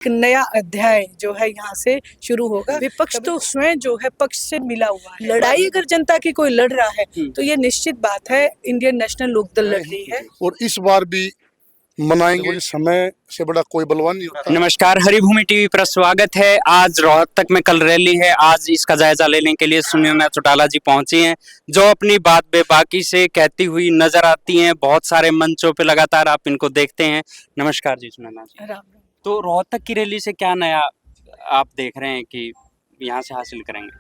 एक नया अध्याय जो है यहाँ से शुरू होगा। विपक्ष तो स्वयं जो है पक्ष से मिला हुआ है। लड़ाई अगर जनता की कोई लड़ रहा है तो ये निश्चित बात है इंडियन नेशनल लोकदल लड़ रही है और इस बार भी मनाएंगे। समय से बड़ा कोई बलवान नहीं होता। नमस्कार, हरिभूमि टीवी पर स्वागत है। आज रोहतक में कल रैली है। आज इसका जायजा लेने के लिए सुनैना चौटाला जी पहुंची हैं, जो अपनी बात बेबाकी से कहती हुई नजर आती हैं बहुत सारे मंचों पे। लगातार आप इनको देखते हैं। नमस्कार जी सुनैना जी। राम। तो रोहतक की रैली से क्या नया आप देख रहे हैं कि यहाँ से हासिल करेंगे?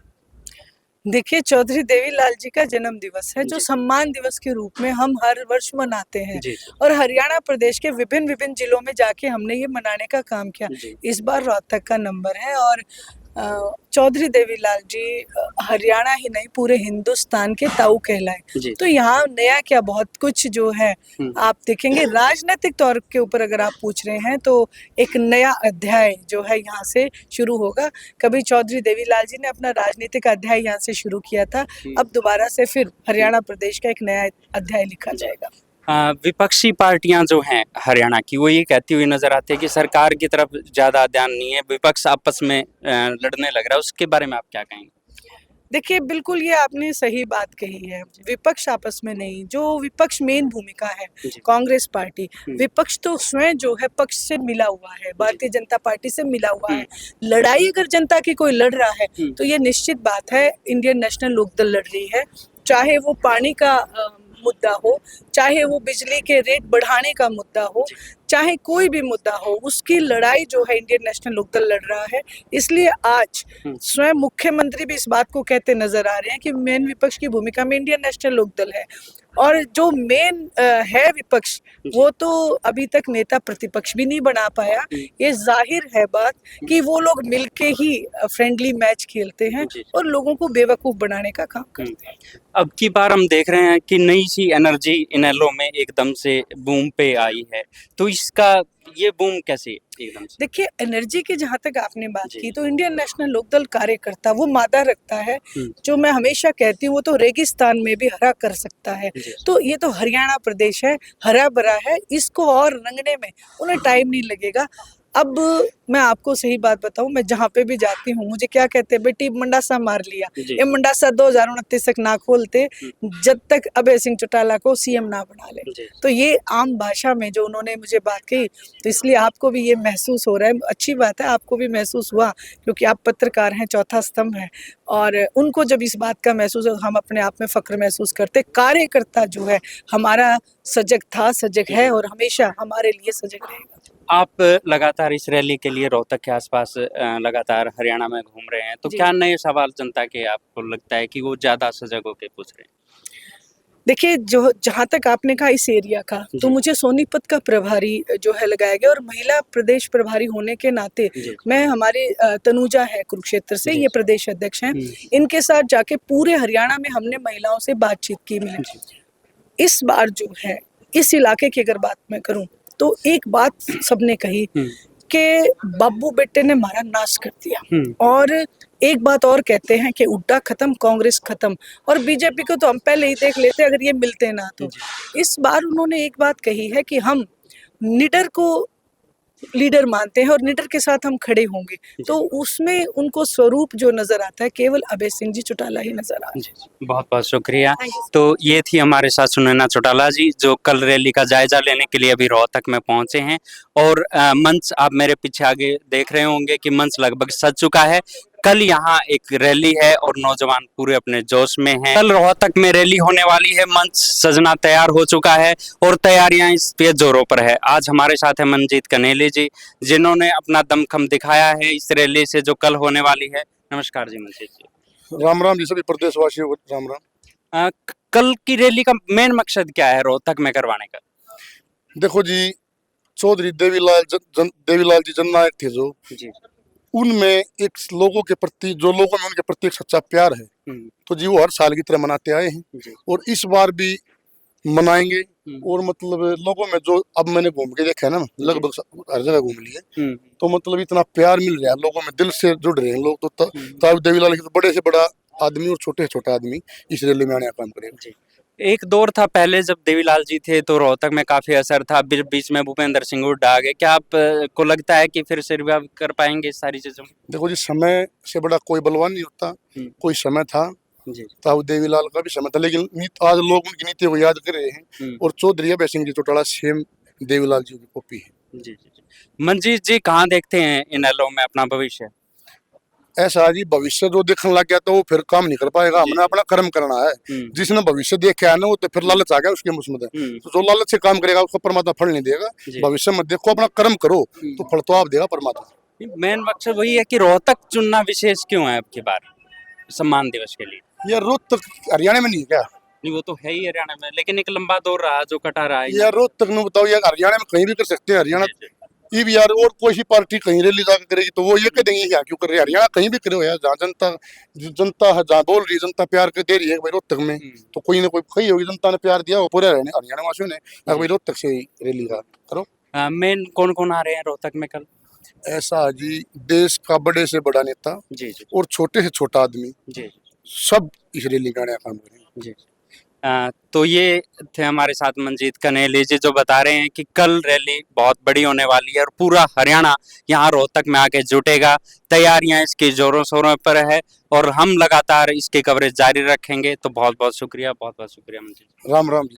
देखिए, चौधरी देवीलाल जी का जन्म दिवस है जो जी। सम्मान दिवस के रूप में हम हर वर्ष मनाते हैं जी। और हरियाणा प्रदेश के विभिन्न विभिन्न जिलों में जाके हमने ये मनाने का काम किया। जी। इस बार रोहतक का नंबर है और चौधरी देवीलाल जी हरियाणा ही नहीं पूरे हिंदुस्तान के ताऊ कहलाए। जी। तो यहाँ नया क्या, बहुत कुछ जो है आप देखेंगे। राजनीतिक तौर के ऊपर अगर आप पूछ रहे हैं तो एक नया अध्याय जो है यहाँ से शुरू होगा। कभी चौधरी देवीलाल जी ने अपना राजनीतिक अध्याय यहाँ से शुरू किया था, अब दोबारा से फिर हरियाणा प्रदेश का एक नया अध्याय लिखा जाएगा। विपक्षी पार्टियां जो हैं हरियाणा की, वो ये कहती हुई नजर आती है कि सरकार की तरफ ज्यादा ध्यान नहीं है, विपक्ष आपस में लड़ने लग रहा है। उसके बारे में आप क्या कहेंगे? देखिए, बिल्कुल ये आपने सही बात कही है। विपक्ष आपस में नहीं, जो विपक्ष मेन भूमिका है कांग्रेस पार्टी। विपक्ष तो स्वयं जो है पक्ष से मिला हुआ है, भारतीय जनता पार्टी से मिला हुआ है। लड़ाई अगर जनता की कोई लड़ रहा है तो ये निश्चित बात है इंडियन नेशनल लोकदल लड़ रही है। चाहे वो पानी का मुद्दा हो, चाहे वो बिजली के रेट बढ़ाने का मुद्दा हो, चाहे कोई भी मुद्दा हो, उसकी लड़ाई जो है इंडियन नेशनल लोकदल लड़ रहा है। इसलिए आज स्वयं मुख्यमंत्री भी इस बात को कहते नजर आ रहे हैं कि मेन विपक्ष की भूमिका में इंडियन नेशनल लोकदल है और जो मेन है विपक्ष वो तो अभी तक नेता प्रतिपक्ष भी नहीं बना पाया। ये जाहिर है बात कि वो लोग मिलके ही फ्रेंडली मैच खेलते हैं और लोगों को बेवकूफ बनाने का काम करते हैं। अब की बार हम देख रहे हैं कि नई सी एनर्जी इनेलो में एकदम से बूम पे आई है, तो इसका ये बूम कैसे एकदम से? देखिए, एनर्जी की जहाँ तक आपने बात की तो इंडियन नेशनल लोकदल कार्यकर्ता वो मादा रखता है जो मैं हमेशा कहती हूँ, वो तो रेगिस्तान में भी हरा कर सकता है। तो ये तो हरियाणा प्रदेश है, हरा भरा है, इसको और रंगने में उन्हें टाइम नहीं लगेगा। अब मैं आपको सही बात बताऊं, मैं जहाँ पे भी जाती हूँ मुझे क्या कहते हैं, बेटी मंडासा मार लिया। ये मंडासा 2029 तक ना खोलते जब तक अभय सिंह चौटाला को सीएम ना बना ले। तो ये आम भाषा में जो उन्होंने मुझे बात कही, तो इसलिए आपको भी ये महसूस हो रहा है। अच्छी बात है, आपको भी महसूस हुआ क्योंकि आप पत्रकार हैं, चौथा स्तंभ है और उनको जब इस बात का महसूस हो, हम अपने आप में फक्र महसूस करते। कार्यकर्ता जो है हमारा सजग था, सजग है और हमेशा हमारे लिए सजग रहेगा। आप लगातार इस रैली के लिए रोहतक के आसपास लगातार हरियाणा में घूम रहे हैं, तो क्या नए सवाल जनता के आपको लगता है कि वो ज्यादा सजग होकर पूछ रहे हैं? देखिए, जो जहाँ तक आपने कहा इस एरिया का, तो मुझे सोनीपत का प्रभारी जो है लगाया गया और महिला प्रदेश प्रभारी होने के नाते मैं हमारे तनुजा है कुरुक्षेत्र से, ये प्रदेश अध्यक्ष हैं, इनके साथ जाके पूरे हरियाणा में हमने महिलाओं से बातचीत की मिली। इस बार जो है इस इलाके की अगर बात मैं करूं तो एक बात सबने कही कि बाबू बेटे ने हमारा नाश कर दिया और एक बात और कहते हैं कि उड्डा खत्म, कांग्रेस खत्म। और बीजेपी को तो हम पहले ही देख लेते अगर ये मिलते ना तो। इस बार उन्होंने एक बात कही है कि हम निडर को लीडर मानते हैं और निडर के साथ हम खड़े होंगे। तो उसमें उनको स्वरूप जो नजर आता है केवल अभय सिंह जी चौटाला ही नजर आता है। बहुत बहुत शुक्रिया। तो ये थी हमारे साथ सुनैना चौटाला जी, जो कल रैली का जायजा लेने के लिए अभी रोहतक में पहुंचे हैं और मंच आप मेरे पीछे आगे देख रहे होंगे कि मंच लगभग सज चुका है। कल यहाँ एक रैली है और नौजवान पूरे अपने जोश में हैं। कल रोहतक में रैली होने वाली है, मंच सजना तैयार हो चुका है और तैयारियां इस पे जोरों पर है। आज हमारे साथ है मनजीत कनेली जी, जिन्होंने अपना दमखम दिखाया है इस रैली से जो कल होने वाली है। नमस्कार जी मनजीत जी। राम राम जी सभी प्रदेशवासियों को राम राम। कल की रैली का मेन मकसद क्या है रोहतक में करवाने का? देखो जी, चौधरी देवीलाल जी जननायक थे जो जी, उनमें एक लोगों के प्रति, जो लोगों में उनके प्रति एक सच्चा प्यार है, तो जी वो हर साल की तरह मनाते आए हैं और इस बार भी मनाएंगे। और मतलब लोगों में जो अब मैंने घूम के देखा है ना, लगभग हर जगह घूम लिए, तो मतलब इतना प्यार मिल रहा है, लोगों में दिल से जुड़ रहे हैं लोग। तो देवीलाल के तो बड़े से बड़ा आदमी और छोटे से छोटा आदमी इस रैली में आने का काम करेगा। एक दौर था पहले जब देवीलाल जी थे तो रोहतक में काफी असर था, बीच में भूपेंद्र सिंह हुड्डा आ गए। क्या आप को लगता है कि फिर से रिवाइव कर पाएंगे इस सारी चीजों में? देखो जी, समय से बड़ा कोई बलवान नहीं होता। कोई समय था, जी ताऊ देवीलाल का भी समय था, लेकिन आज लोग उनकी नीतियों को याद कर रहे हैं। और चौधरी अभय सिंह जी चौटाला सेम देवीलाल जी की कॉपी है। जी जी जी। मंजीत जी कहाँ देखते हैं इनेलो में अपना भविष्य? ऐसा है जी, भविष्य जो देखने लग गया तो वो फिर काम नहीं कर पाएगा। हमने अपना कर्म करना है। जिसने भविष्य देख के आया ना, वो तो फिर लालच आ गया उसके मुझ में। तो जो लालच से काम करेगा उसको परमात्मा फल नहीं देगा। भविष्य में देखो, अपना कर्म करो तो फल तो आप देगा परमात्मा। मेन मकसद वही है कि रोहतक चुनना विशेष क्यों है अब की बार सम्मान दिवस के लिए? यार रोहतक हरियाणा में नहीं है क्या? नहीं, वो तो है ही हरियाणा में, लेकिन एक लंबा दौर रहा जो कटा रहा है। यार रोहतक में बताओ, यार हरियाणा में कहीं भी कर सकते हैं। हरियाणा ये भी यार, और कोई सी पार्टी कहीं रैली जाकर करेगी तो वो ये कह देंगे क्या क्यों कर रही है? हरियाणा कहीं भी करो यार, जहाँ जनता है, जहाँ बोल रही है, जनता प्यार कर दे रही है भाई रोहतक में, तो कोई ना कोई कही होगी जनता ने प्यार दिया, वो पूरे हरियाणा वासियों ने भाई रोहतक से रैली करो। मेन कौन कौन आ रहे हैं रोहतक में कल? ऐसा है जी, देश का बड़े से बड़ा नेता जी जी और छोटे से छोटा आदमी जी सब इस रैली का काम करेंगे। जी। तो ये थे हमारे साथ मंजीत कनेली जी, जो बता रहे हैं कि कल रैली बहुत बड़ी होने वाली है और पूरा हरियाणा यहाँ रोहतक में आके जुटेगा। तैयारियां इसकी जोरों शोरों पर है और हम लगातार इसकी कवरेज जारी रखेंगे। तो बहुत बहुत शुक्रिया मंजीत। राम राम जी।